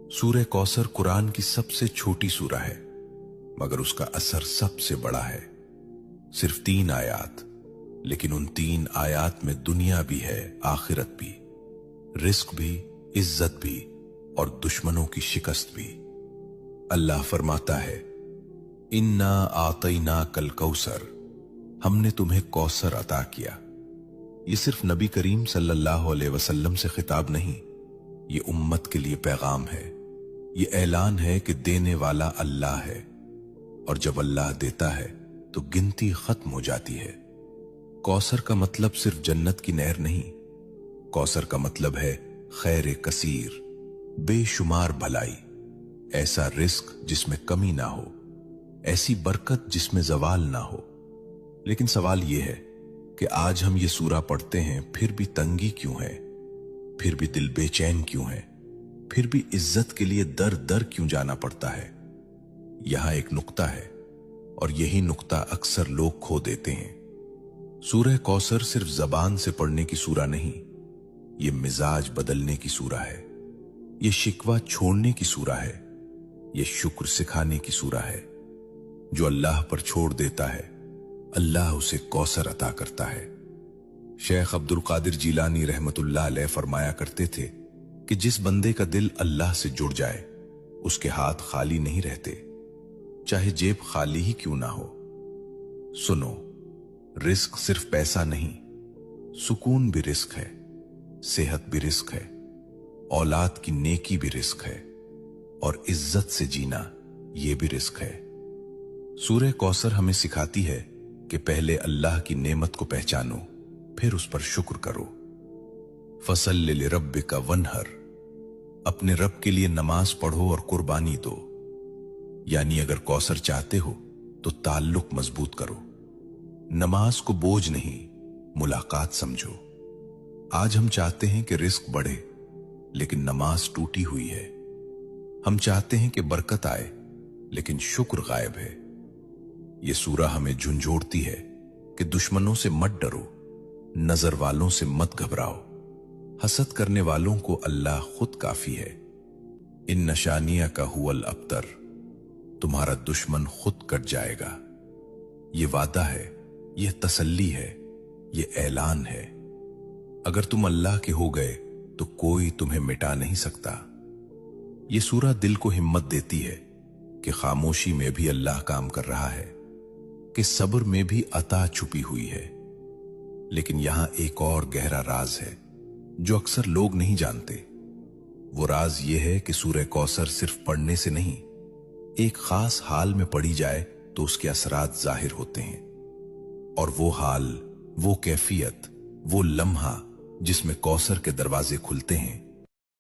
सूरह कौसर कुरान की सबसे छोटी सूरा है, मगर उसका असर सबसे बड़ा है। सिर्फ 3 आयात, लेकिन उन 3 आयात में दुनिया भी है, आखिरत भी, रिस्क भी, इज्जत भी और दुश्मनों की शिकस्त भी। अल्लाह फरमाता है, इन्ना आतैना कल कौसर, हमने तुम्हें कौसर अता किया। ये सिर्फ नबी करीम सल्लल्लाहु अलैहि वसल्लम से खिताब नहीं, ये उम्मत के लिए पैगाम है। ये ऐलान है कि देने वाला अल्लाह है, और जब अल्लाह देता है तो गिनती खत्म हो जाती है। कौसर का मतलब सिर्फ जन्नत की नहर नहीं, कौसर का मतलब है खैर कसीर, बेशुमार भलाई, ऐसा रिस्क जिसमें कमी ना हो, ऐसी बरकत जिसमें जवाल ना हो। लेकिन सवाल यह है कि आज हम ये सूरा पढ़ते हैं, फिर भी तंगी क्यों है, फिर भी दिल बेचैन क्यों है, फिर भी इज्जत के लिए दर दर क्यों जाना पड़ता है। यहां एक नुक्ता है, और यही नुक्ता अक्सर लोग खो देते हैं। सूरह कौसर सिर्फ जबान से पढ़ने की सूरा नहीं, ये मिजाज बदलने की सूरा है, ये शिकवा छोड़ने की सूरा है, ये शुक्र सिखाने की सूरा है। जो अल्लाह पर छोड़ देता है, अल्लाह उसे कौसर अता करता है। शेख अब्दुल कादिर जीलानी रहमतुल्लाह अलैह फरमाया करते थे कि जिस बंदे का दिल अल्लाह से जुड़ जाए, उसके हाथ खाली नहीं रहते, चाहे जेब खाली ही क्यों ना हो। सुनो, रिस्क सिर्फ पैसा नहीं, सुकून भी रिस्क है, सेहत भी रिस्क है, औलाद की नेकी भी रिस्क है, और इज्जत से जीना यह भी रिस्क है। सूरह कौसर हमें सिखाती है कि पहले अल्लाह की नेमत को पहचानो, फिर उस पर शुक्र करो। फसल्लि लिरब्बिका वन्हर, अपने रब के लिए नमाज पढ़ो और कुर्बानी दो। यानी अगर कौसर चाहते हो तो ताल्लुक मजबूत करो, नमाज को बोझ नहीं, मुलाकात समझो। आज हम चाहते हैं कि रिस्क बढ़े, लेकिन नमाज टूटी हुई है। हम चाहते हैं कि बरकत आए, लेकिन शुक्र गायब है। यह सूरा हमें झुंझोड़ती है कि दुश्मनों से मत डरो, नजर वालों से मत घबराओ, हसद करने वालों को अल्लाह खुद काफी है। इन नशानिया का हुवल अब्तर, तुम्हारा दुश्मन खुद कट जाएगा। ये वादा है, यह तसल्ली है, यह ऐलान है। अगर तुम अल्लाह के हो गए तो कोई तुम्हें मिटा नहीं सकता। यह सूरा दिल को हिम्मत देती है कि खामोशी में भी अल्लाह काम कर रहा है, कि सब्र में भी अता छुपी हुई है। लेकिन यहां एक और गहरा राज है जो अक्सर लोग नहीं जानते। वो राज यह है कि सूरह कौसर सिर्फ पढ़ने से नहीं, एक खास हाल में पढ़ी जाए तो उसके असरात जाहिर होते हैं। और वो हाल, वो कैफियत, वो लम्हा जिसमें कौसर के दरवाजे खुलते हैं,